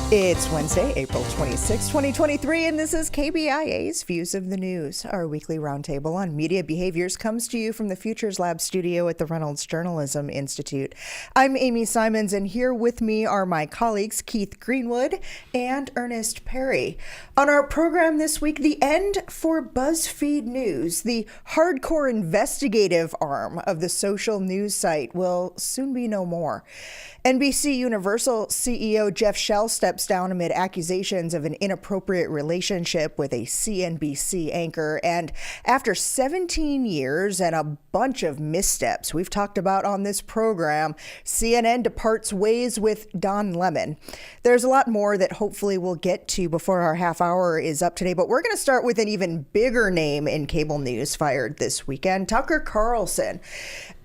It's Wednesday, April 26, 2023, and this is KBIA's Views of the News. Our weekly roundtable on media behaviors comes to you from the Futures Lab studio at the Reynolds Journalism Institute. I'm Amy Simons, and here with me are my colleagues Keith Greenwood and Earnest Perry. On our program this week, the end for BuzzFeed News. The hardcore investigative arm of the social news site will soon be no more. NBCUniversal CEO Jeff Shell steps down amid accusations of an inappropriate relationship with a CNBC anchor. And after 17 years and a bunch of missteps we've talked about on this program, CNN departs ways with Don Lemon. There's a lot more that hopefully we'll get to before our half hour is up today, but we're going to start with an even bigger name in cable news fired this weekend, Tucker Carlson.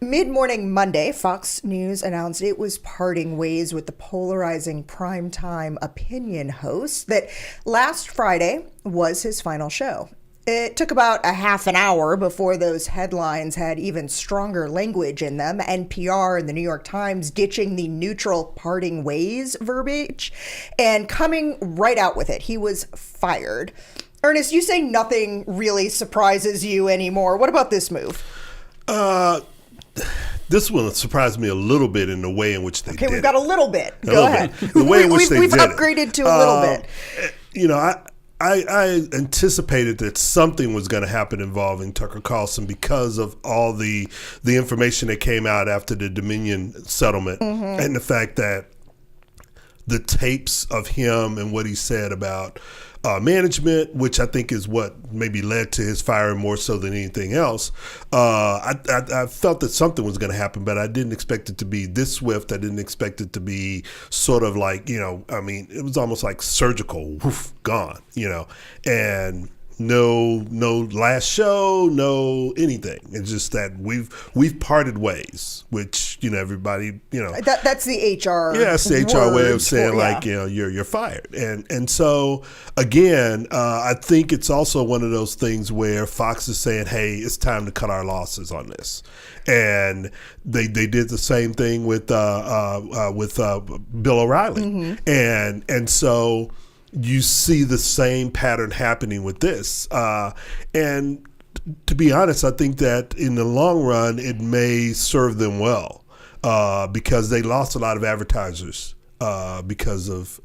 Mid-morning Monday, Fox News announced it was parting ways with the polarizing primetime opinion host that last Friday was his final show. It took about a half an hour before those headlines had even stronger language in them. NPR and the New York Times ditching the neutral parting ways verbiage and coming right out with it. He was fired. Ernest, you say nothing really surprises you anymore. What about this move? This one surprised me a little bit in the way in which they did it. Okay, we've got a little bit. Go ahead. The way in which they did it. We've upgraded to a little bit. You know, I anticipated that something was going to happen involving Tucker Carlson because of all the information that came out after the Dominion settlement and the fact that the tapes of him and what he said about management, which I think is what maybe led to his firing more so than anything else. I felt that something was going to happen, but I didn't expect it to be this swift. I didn't expect it to be sort of like, it was almost like surgical, gone, and no last show, no anything. It's just that we've parted ways, which, everybody, That's the HR. Yeah, it's the HR way of saying you're fired. And so again, I think it's also one of those things where Fox is saying, hey, it's time to cut our losses on this. And they did the same thing with Bill O'Reilly. And so you see the same pattern happening with this. And to be honest, I think that in the long run, it may serve them well because they lost a lot of advertisers because of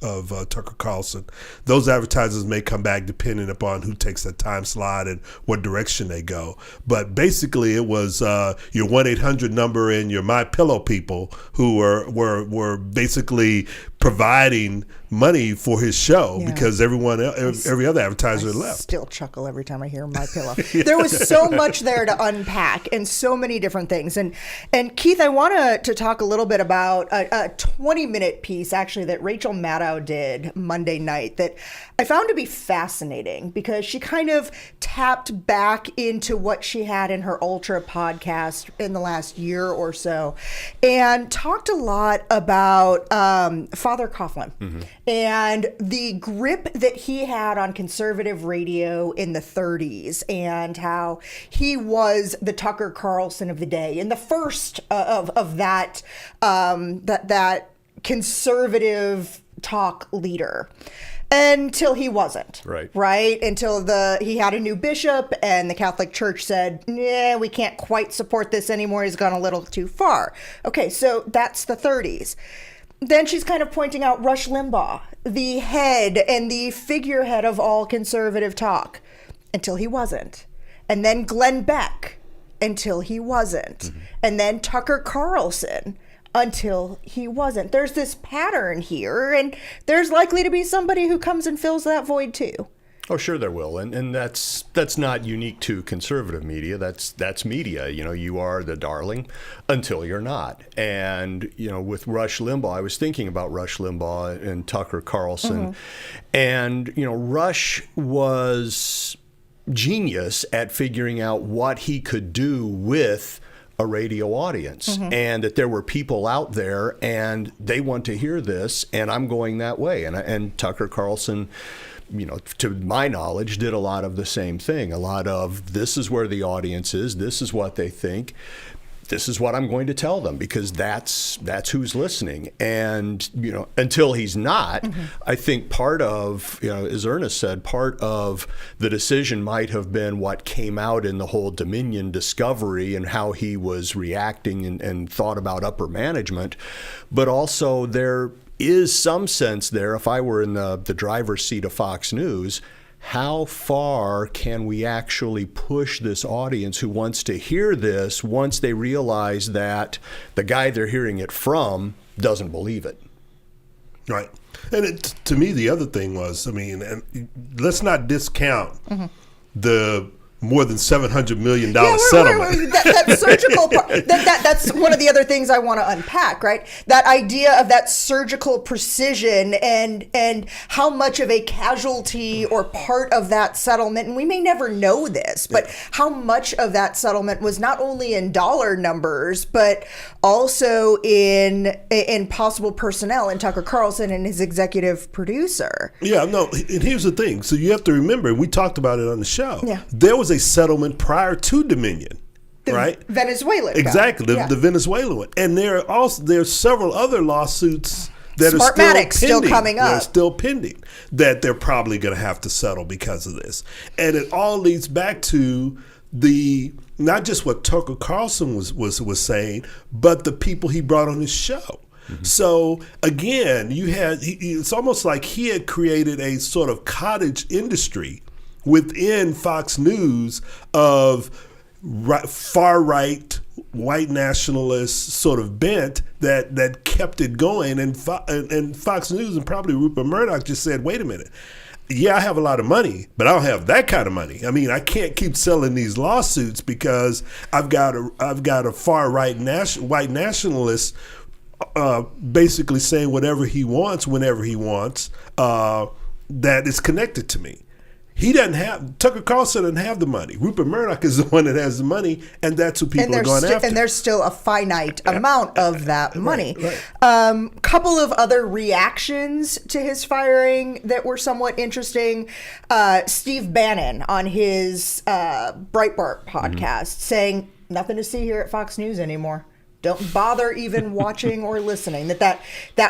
Tucker Carlson. Those advertisers may come back depending upon who takes that time slot and what direction they go. But basically, it was your 1-800 number and your MyPillow people who were basically providing money for his show because every other advertiser left. Still chuckle every time I hear MyPillow. There was so much there to unpack and so many different things. And Keith, I want to talk a little bit about a 20-minute piece actually that Rachel Maddow did Monday night that I found to be fascinating because she kind of tapped back into what she had in her Ultra podcast in the last year or so and talked a lot about Father Coughlin and the grip that he had on conservative radio in the 30s and how he was the Tucker Carlson of the day and the first of that that conservative talk leader. Until he wasn't. Right? Until he had a new bishop and the Catholic Church said, we can't quite support this anymore. He's gone a little too far. Okay, so that's the 30s. Then she's kind of pointing out Rush Limbaugh, the head and the figurehead of all conservative talk, until he wasn't. And then Glenn Beck, until he wasn't. And then Tucker Carlson, until he wasn't. There's this pattern here, and there's likely to be somebody who comes and fills that void too. Oh, sure there will, and that's not unique to conservative media. That's media. You are the darling until you're not. And with Rush Limbaugh, I was thinking about Rush Limbaugh and Tucker Carlson, and Rush was genius at figuring out what he could do with a radio audience and that there were people out there and they want to hear this and I'm going that way. And Tucker Carlson, to my knowledge, did a lot of the same thing. A lot of this is where the audience is. This is what they think. this is what I'm going to tell them, because that's who's listening. And, until he's not, I think part of, as Earnest said, part of the decision might have been what came out in the whole Dominion discovery and how he was reacting and thought about upper management. But also there is some sense there, if I were in the driver's seat of Fox News, how far can we actually push this audience who wants to hear this once they realize that the guy they're hearing it from doesn't believe it? Right. And to me, the other thing was, and let's not discount the more than $700 million settlement. That surgical part, that's one of the other things I want to unpack, right? That idea of that surgical precision and how much of a casualty or part of that settlement, and we may never know this, but how much of that settlement was not only in dollar numbers, but also in possible personnel, in Tucker Carlson and his executive producer. Yeah, no, and here's the thing. So you have to remember, we talked about it on the show. Yeah. There was a settlement prior to Dominion, right? Venezuelan guy. Exactly, the Venezuelan one. And there's several other lawsuits that are still coming up. That are still pending, that they're probably going to have to settle because of this. And it all leads back to not just what Tucker Carlson was saying, but the people he brought on his show. So again, it's almost like he had created a sort of cottage industry within Fox News of far right white nationalist sort of bent that kept it going, and Fox News and probably Rupert Murdoch just said, wait a minute, yeah, I have a lot of money, but I don't have that kind of money. I can't keep selling these lawsuits because I've got a far right white nationalist basically saying whatever he wants whenever he wants that is connected to me. Tucker Carlson doesn't have the money. Rupert Murdoch is the one that has the money, and that's who people are going after. And there's still a finite amount of that money. Right. Couple of other reactions to his firing that were somewhat interesting. Steve Bannon on his Breitbart podcast saying, nothing to see here at Fox News anymore. Don't bother even watching or listening. That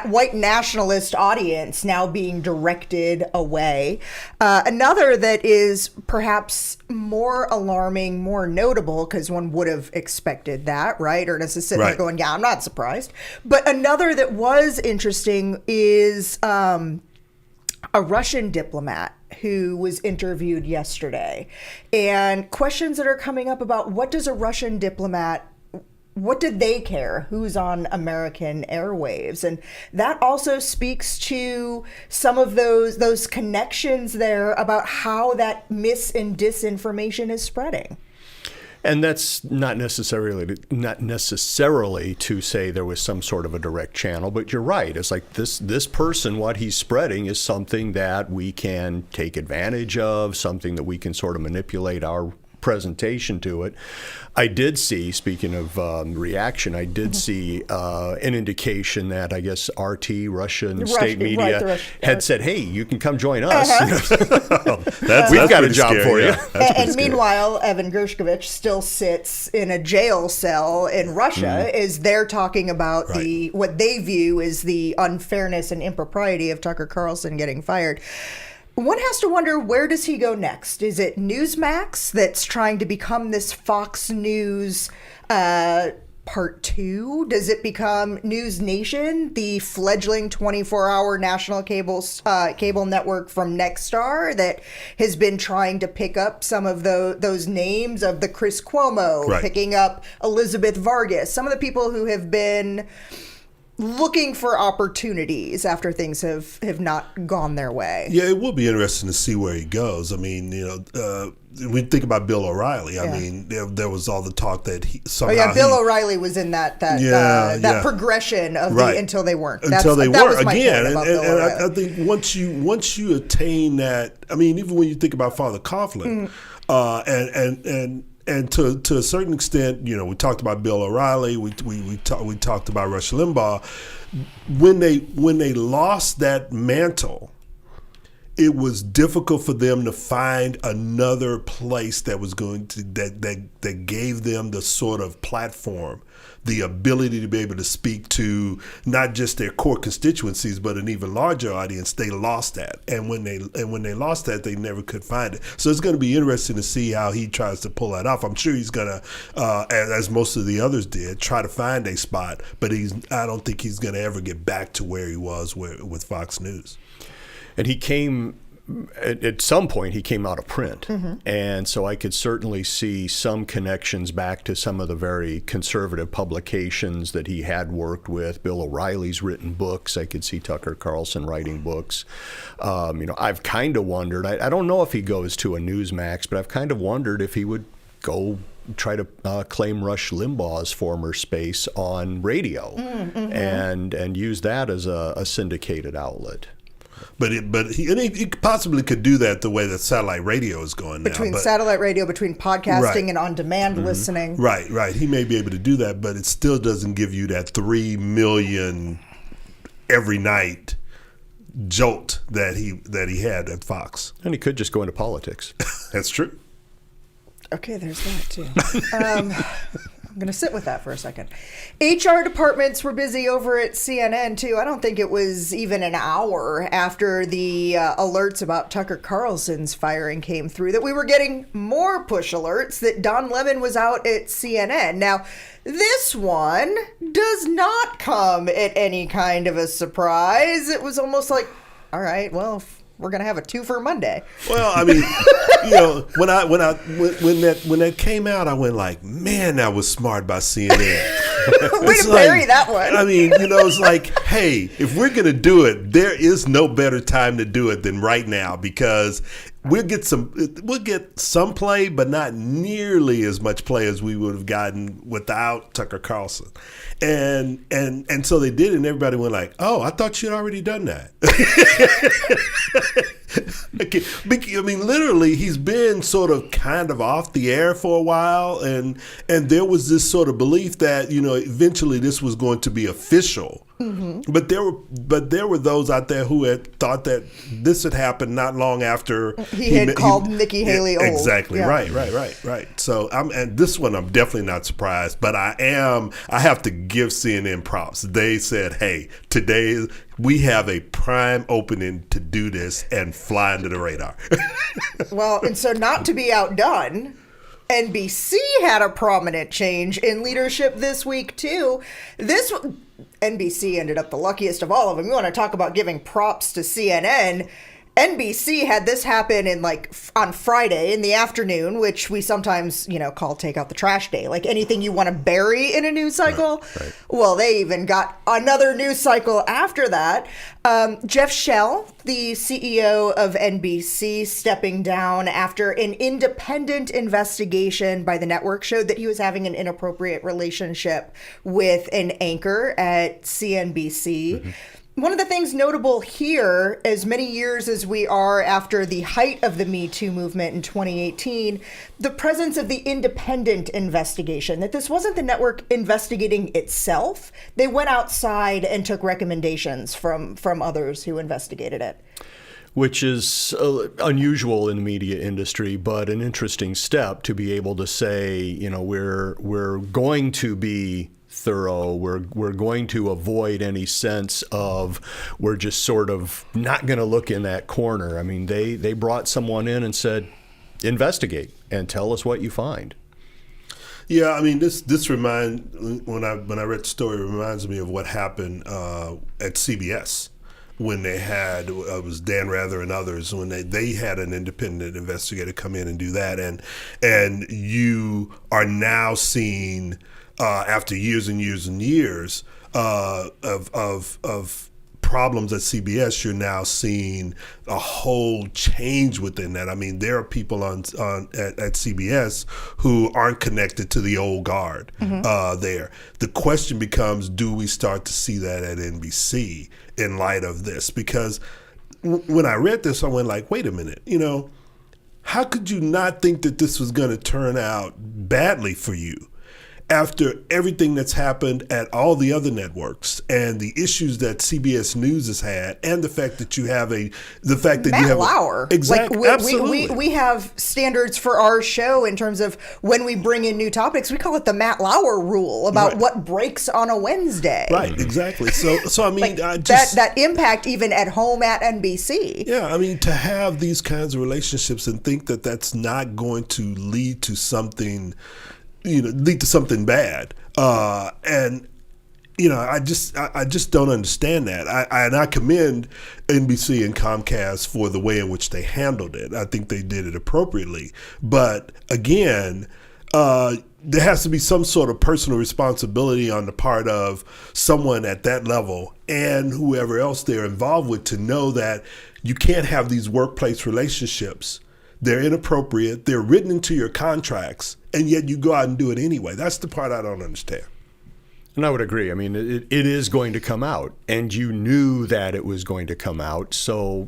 white nationalist audience now being directed away. Another that is perhaps more alarming, more notable, because one would have expected that, right? Earnest is sitting there going, yeah, I'm not surprised. But another that was interesting is a Russian diplomat who was interviewed yesterday. And questions that are coming up about what does a Russian diplomat, what did they care who's on American airwaves? And that also speaks to some of those connections there about how that mis and disinformation is spreading. And that's not necessarily to say there was some sort of a direct channel, but you're right. It's like this person, what he's spreading is something that we can take advantage of, something that we can sort of manipulate our presentation to it. I did see, speaking of reaction, I did see an indication that I guess RT, Russian state media, had said, hey, you can come join us. We've got a job for you. And meanwhile, Evan Gershkovich still sits in a jail cell in Russia as they're talking about what they view as the unfairness and impropriety of Tucker Carlson getting fired. One has to wonder, where does he go next? Is it Newsmax that's trying to become this Fox News part 2? Does it become News Nation, the fledgling 24-hour national cable network from Nexstar that has been trying to pick up some of those names of the Chris Cuomo, picking up Elizabeth Vargas, some of the people who have been looking for opportunities after things have not gone their way. Yeah, it will be interesting to see where he goes. we think about Bill O'Reilly. There was all the talk that he somehow. Bill O'Reilly was in that progression of until they weren't. Until they weren't again. And I think once you attain that, even when you think about Father Coughlin, and to a certain extent, we talked about Bill O'Reilly. We talked about Rush Limbaugh. When they lost that mantle, it was difficult for them to find another place that was going to that gave them the sort of platform, the ability to be able to speak to not just their core constituencies, but an even larger audience. They lost that, and when they lost that, they never could find it. So it's going to be interesting to see how he tries to pull that off. I'm sure he's going to, as most of the others did, try to find a spot, but I don't think he's going to ever get back to where he was with Fox News. And he came, at some point, he came out of print. And so I could certainly see some connections back to some of the very conservative publications that he had worked with. Bill O'Reilly's written books. I could see Tucker Carlson writing books. I've kind of wondered, I don't know if he goes to a Newsmax, but I've kind of wondered if he would go try to claim Rush Limbaugh's former space on radio and use that as a syndicated outlet. But he possibly could do that the way that satellite radio is going now. Between satellite radio, between podcasting and on-demand listening. Right. He may be able to do that, but it still doesn't give you that 3 million every night jolt that he had at Fox. And he could just go into politics. That's true. Okay, there's that too. I'm going to sit with that for a second. HR departments were busy over at CNN too. I don't think it was even an hour after the alerts about Tucker Carlson's firing came through that we were getting more push alerts that Don Lemon was out at CNN. Now, this one does not come at any kind of a surprise. It was almost like, all right, well, we're gonna have a twofer Monday. Well, I mean, when that came out, I went like, man, that was smart by CNN. Way to bury that one. I mean, it's like, hey, if we're gonna do it, there is no better time to do it than right now, because we'll get some play, but not nearly as much play as we would have gotten without Tucker Carlson. And so they did it, and everybody went like, oh, I thought you'd already done that. I mean, literally, he's been sort of kind of off the air for a while, and there was this sort of belief that, eventually this was going to be official. But there were those out there who had thought that this had happened not long after he had called Nikki Haley old. Exactly. Yeah. Right. So and this one I'm definitely not surprised, but I have to give CNN props. They said, hey, today we have a prime opening to do this and fly under the radar. Well, and so not to be outdone, NBC had a prominent change in leadership this week too. NBC ended up the luckiest of all of them. You want to talk about giving props to CNN. NBC had this happen on Friday in the afternoon, which we sometimes, call take out the trash day. Like anything you want to bury in a news cycle. Right. Well, they even got another news cycle after that. Jeff Shell, the CEO of NBC, stepping down after an independent investigation by the network showed that he was having an inappropriate relationship with an anchor at CNBC. One of the things notable here, as many years as we are after the height of the Me Too movement in 2018, the presence of the independent investigation, that this wasn't the network investigating itself. They went outside and took recommendations from others who investigated it. Which is unusual in the media industry, but an interesting step to be able to say, we're going to be thorough. We're going to avoid any sense of we're just sort of not going to look in that corner. I mean, they brought someone in and said, investigate and tell us what you find. Yeah, I mean, this when I read the story, it reminds me of what happened at CBS when they had it was Dan Rather and others when they had an independent investigator come in and do that, and you are now seeing. After years and years and years of problems at CBS, you're now seeing a whole change within that. I mean, there are people at CBS who aren't connected to the old guard there. The question becomes, do we start to see that at NBC in light of this? Because when I read this, I went like, wait a minute, how could you not think that this was going to turn out badly for you? after everything that's happened at all the other networks and the issues that CBS News has had, and the fact that you have Matt Lauer. Exactly. Absolutely. We have standards for our show in terms of when we bring in new topics. We call it the Matt Lauer rule about what breaks on a Wednesday. Right. Exactly. So I mean, that impact even at home at NBC. Yeah. I mean, to have these kinds of relationships and think that that's not going to lead to something bad. And I just don't understand that. I commend NBC and Comcast for the way in which they handled it. I think they did it appropriately. But again, there has to be some sort of personal responsibility on the part of someone at that level and whoever else they're involved with to know that you can't have these workplace relationships. They're inappropriate. They're written into your contracts, and yet you go out and do it anyway. That's the part I don't understand. And I would agree. I mean, it is going to come out, and you knew that it was going to come out. So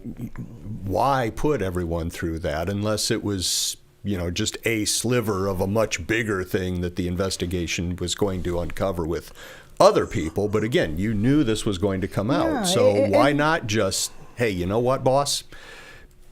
why put everyone through that unless it was, just a sliver of a much bigger thing that the investigation was going to uncover with other people? But again, you knew this was going to come out. So why not just, hey, you know what, boss?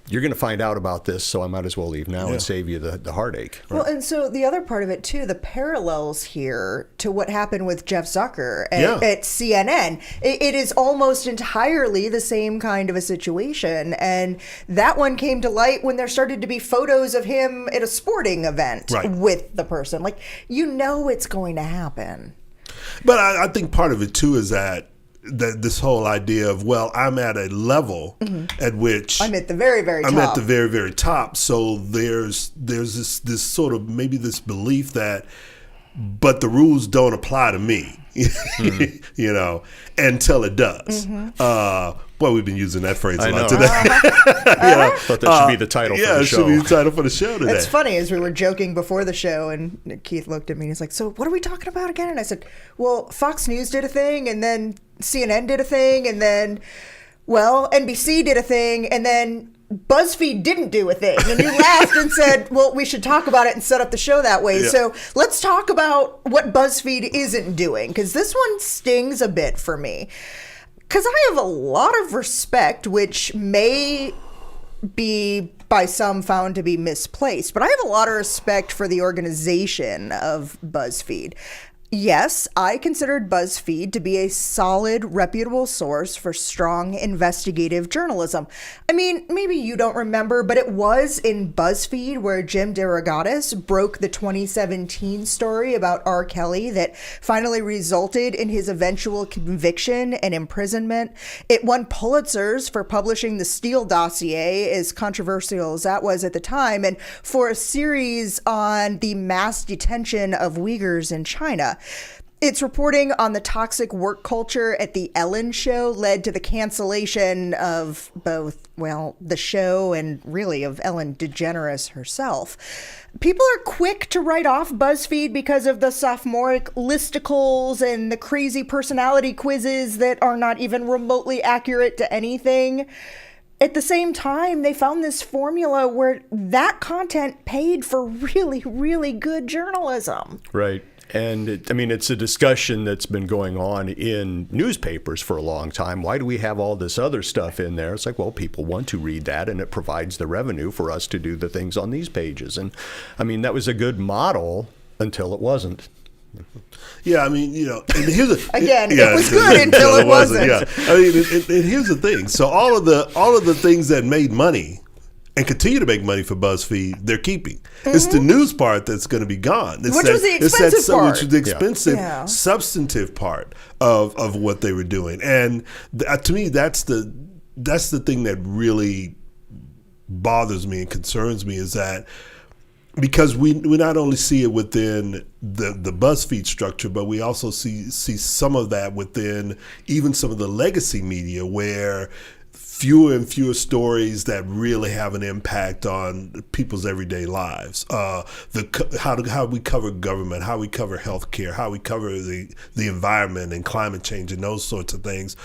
You're going to find out about this, so I might as well leave now and save you the heartache. Right? Well, and so the other part of it, too, the parallels here to what happened with Jeff Zucker at CNN, it is almost entirely the same kind of a situation. And that one came to light when there started to be photos of him at a sporting event with the person. Like, it's going to happen. But I think part of it, too, is that this whole idea of, well, I'm at a level at which I'm at the very, very top. I'm at the very, very top. So there's this sort of maybe this belief that, but the rules don't apply to me, until it does. Boy, we've been using that phrase a lot today. Thought that should be the title for the show. Yeah, it should be the title for the show today. It's funny, as we were joking before the show, and Keith looked at me and he's like, so what are we talking about again? And I said, well, Fox News did a thing, and then CNN did a thing, and then, NBC did a thing, and then BuzzFeed didn't do a thing. And you laughed and said, well, we should talk about it and set up the show that way. Yeah. So let's talk about what BuzzFeed isn't doing, because this one stings a bit for me. Because I have a lot of respect, which may be by some found to be misplaced, but I have a lot of respect for the organization of BuzzFeed. Yes, I considered BuzzFeed to be a solid, reputable source for strong investigative journalism. I mean, maybe you don't remember, but it was in BuzzFeed where Jim DeRogatis broke the 2017 story about R. Kelly that finally resulted in his eventual conviction and imprisonment. It won Pulitzers for publishing the Steele dossier, as controversial as that was at the time, and for a series on the mass detention of Uyghurs in China. Its reporting on the toxic work culture at the Ellen Show led to the cancellation of both, the show and really of Ellen DeGeneres herself. People are quick to write off BuzzFeed because of the sophomoric listicles and the crazy personality quizzes that are not even remotely accurate to anything. At the same time, they found this formula where that content paid for really, really good journalism. Right. And it's a discussion that's been going on in newspapers for a long time. Why do we have all this other stuff in there? It's like, well, people want to read that, and it provides the revenue for us to do the things on these pages. And that was a good model until it wasn't. Yeah, and here's it was good until it wasn't. Yeah, and here's the thing. So all of the things that made money and continue to make money for BuzzFeed, they're keeping. It's the news part that's going to be gone. Which was the expensive part. Which was the expensive, substantive part of what they were doing. And to me, that's the thing that really bothers me and concerns me, is that because we not only see it within the BuzzFeed structure, but we also see some of that within even some of the legacy media, where fewer and fewer stories that really have an impact on people's everyday lives. How we cover government, how we cover healthcare, how we cover the environment and climate change and those sorts of things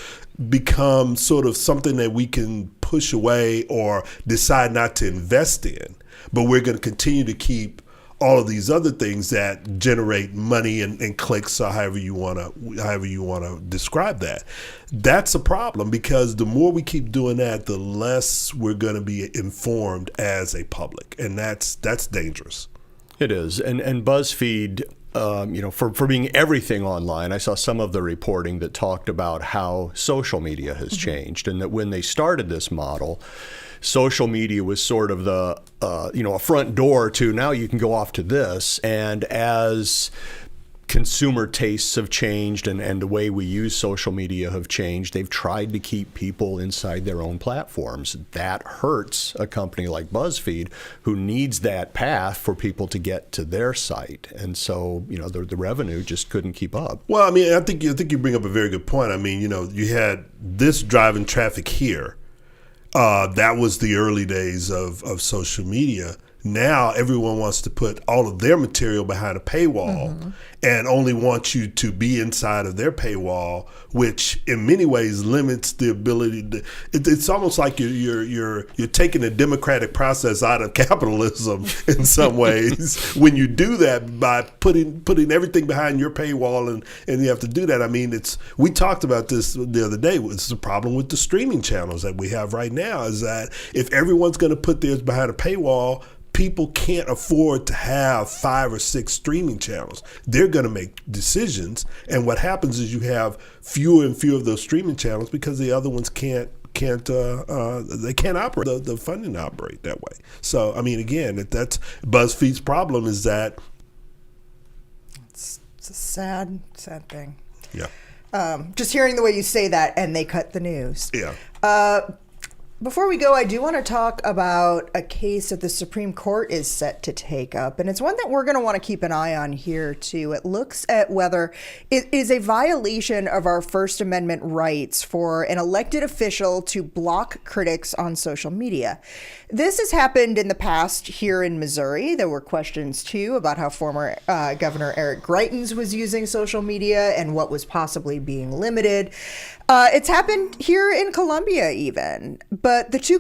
become sort of something that we can push away or decide not to invest in. But we're going to continue to keep all of these other things that generate money and clicks, or however you want to describe that. That's a problem, because the more we keep doing that, the less we're going to be informed as a public, and that's dangerous. It is, and BuzzFeed, for being everything online, I saw some of the reporting that talked about how social media has changed, and that when they started this model, social media was sort of the a front door to, now you can go off to this. And as consumer tastes have changed and the way we use social media have changed, they've tried to keep people inside their own platforms. That hurts a company like BuzzFeed, who needs that path for people to get to their site. And so, the revenue just couldn't keep up. Well, I mean, I think you bring up a very good point. I mean, you had this driving traffic here. That was the early days of social media. Now everyone wants to put all of their material behind a paywall and only want you to be inside of their paywall, which in many ways limits the ability to. It's almost like you're taking the democratic process out of capitalism in some ways when you do that by putting everything behind your paywall, and you have to do that. I mean, we talked about this the other day. It's the problem with the streaming channels that we have right now, is that if everyone's going to put theirs behind a paywall, people can't afford to have 5 or 6 streaming channels. They're going to make decisions, and what happens is you have fewer and fewer of those streaming channels because the other ones can't operate. The funding operate that way. So, I mean, again, that's BuzzFeed's problem, is that it's a sad thing. Yeah. Just hearing the way you say that, and they cut the news. Yeah. Before we go, I do want to talk about a case that the Supreme Court is set to take up, and it's one that we're going to want to keep an eye on here, too. It looks at whether it is a violation of our First Amendment rights for an elected official to block critics on social media. This has happened in the past here in Missouri. There were questions, too, about how former Governor Eric Greitens was using social media and what was possibly being limited. It's happened here in Columbia, even. But the two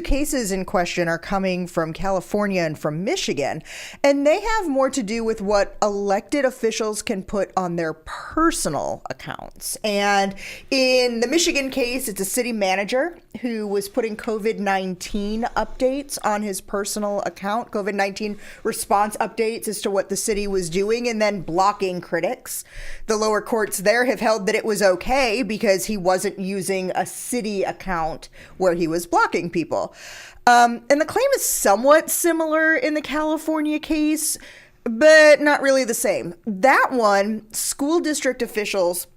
cases in question are coming from California and from Michigan, and they have more to do with what elected officials can put on their personal accounts. And in the Michigan case, it's a city manager who was putting COVID-19 updates on his personal account, COVID-19 response updates as to what the city was doing, and then blocking critics. The lower courts there have held that it was okay because he wasn't using a city account where he was blocking people. And the claim is somewhat similar in the California case, but not really the same. That one, school district officials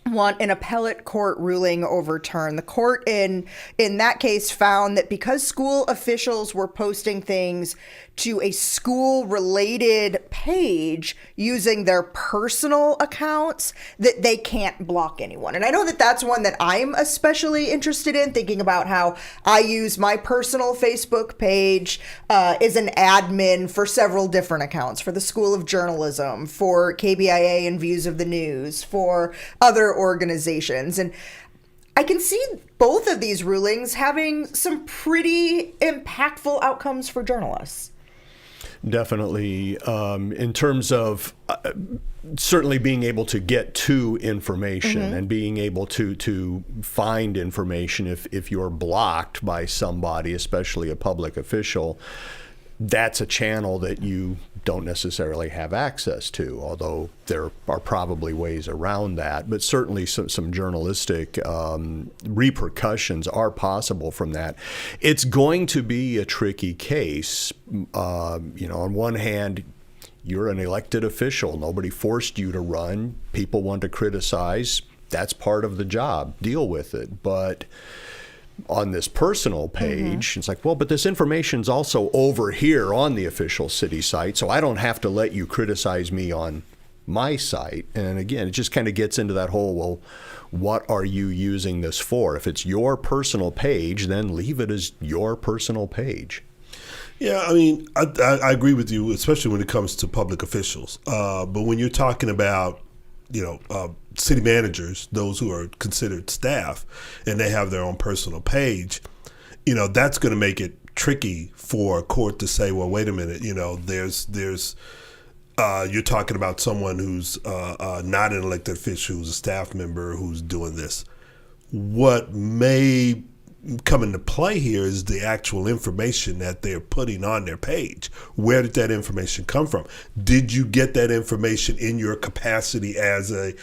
want an appellate court ruling overturned. The court in that case found that because school officials were posting things to a school-related page using their personal accounts, that they can't block anyone. And I know that that's one that I'm especially interested in, thinking about how I use my personal Facebook page as an admin for several different accounts, for the School of Journalism, for KBIA and Views of the News, for other organizations. And I can see both of these rulings having some pretty impactful outcomes for journalists. Definitely. In terms of certainly being able to get to information and being able to find information if you're blocked by somebody, especially a public official, that's a channel that you don't necessarily have access to, although there are probably ways around that. But certainly some journalistic repercussions are possible from that. It's going to be a tricky case. On one hand, you're an elected official. Nobody forced you to run. People want to criticize. That's part of the job. Deal with it. But on this personal page, it's like, well, but this information's also over here on the official city site, so I don't have to let you criticize me on my site. And again, it just kind of gets into that whole, well, what are you using this for? If it's your personal page, then leave it as your personal page. Yeah, I mean, I agree with you, especially when it comes to public officials. But when you're talking about, city managers, those who are considered staff, and they have their own personal page, that's going to make it tricky for a court to say, well, wait a minute, there's you're talking about someone who's not an elected official, who's a staff member who's doing this. What may come into play here is the actual information that they're putting on their page. Where did that information come from? Did you get that information in your capacity as an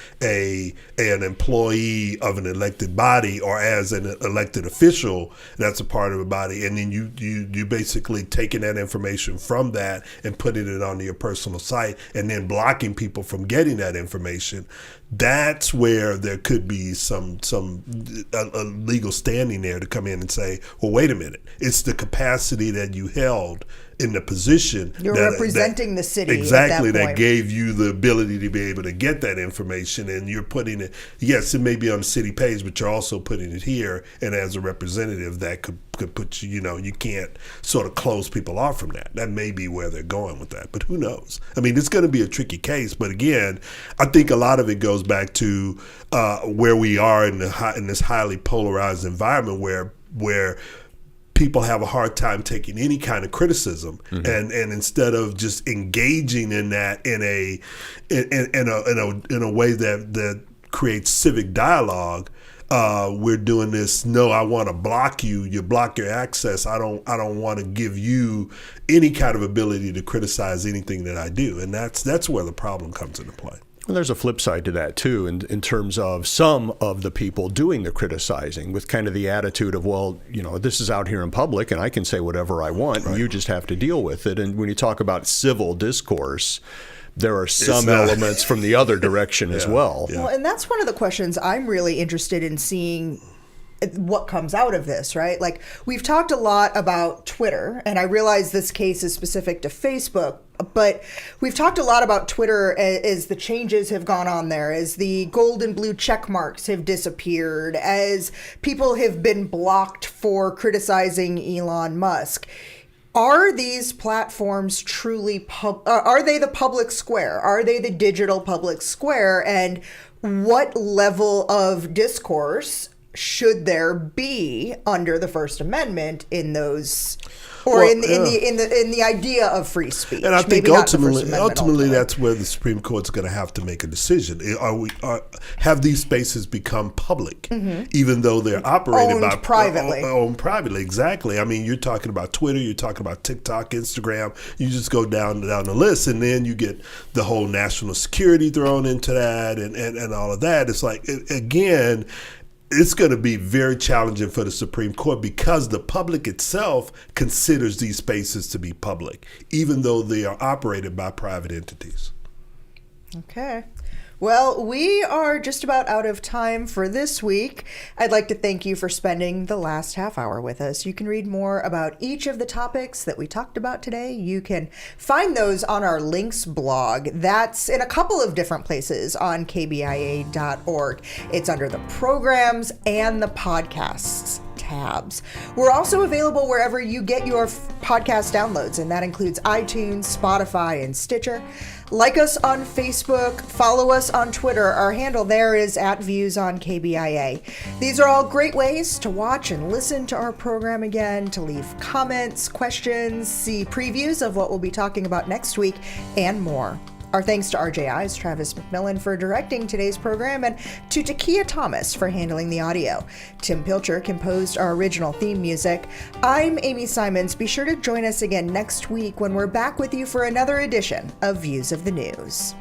employee of an elected body or as an elected official that's a part of a body, and then you basically taking that information from that and putting it on your personal site and then blocking people from getting that information? That's where there could be some legal standing there to come in and say, well, wait a minute, it's the capacity that you held in the position. You're representing the city. Exactly, at that that point. gave you the ability to be able to get that information, and you're putting it, yes, it may be on the city page, but you're also putting it here, and as a representative, that could put you, you can't sort of close people off from that. That may be where they're going with that, but who knows? I mean, it's going to be a tricky case, but again, I think a lot of it goes back to where we are in this highly polarized environment where people have a hard time taking any kind of criticism, and instead of just engaging in that in a way that creates civic dialogue, we're doing this. No, I want to block you. You block your access. I don't want to give you any kind of ability to criticize anything that I do, and that's where the problem comes into play. Well, there's a flip side to that, too, in terms of some of the people doing the criticizing with kind of the attitude of, well, this is out here in public and I can say whatever I want, and you just have to deal with it. And when you talk about civil discourse, there are some elements from the other direction as well. Well, and that's one of the questions I'm really interested in seeing what comes out of this, right? Like, we've talked a lot about Twitter, and I realize this case is specific to Facebook, but we've talked a lot about Twitter as the changes have gone on there, as the gold and blue check marks have disappeared, as people have been blocked for criticizing Elon Musk. Are these platforms truly are they the public square? Are they the digital public square? And what level of discourse should there be under the First Amendment in those, or in the idea of free speech? And I think Maybe ultimately that's where the Supreme Court's going to have to make a decision. Have these spaces become public, even though they're operated owned privately? Owned privately, exactly. I mean, you're talking about Twitter, you're talking about TikTok, Instagram. You just go down the list, and then you get the whole national security thrown into that, and all of that. It's like, again, it's going to be very challenging for the Supreme Court because the public itself considers these spaces to be public, even though they are operated by private entities. Okay. Well, we are just about out of time for this week. I'd like to thank you for spending the last half hour with us. You can read more about each of the topics that we talked about today. You can find those on our links blog. That's in a couple of different places on kbia.org. It's under the programs and the podcasts tabs. We're also available wherever you get your podcast downloads, and that includes iTunes, Spotify, and Stitcher. Like us on Facebook, follow us on Twitter. Our handle there is @ViewsOnKBIA. These are all great ways to watch and listen to our program again, to leave comments, questions, see previews of what we'll be talking about next week, and more. Our thanks to RJI's Travis McMillan for directing today's program, and to Takia Thomas for handling the audio. Tim Pilcher composed our original theme music. I'm Amy Simons. Be sure to join us again next week when we're back with you for another edition of Views of the News.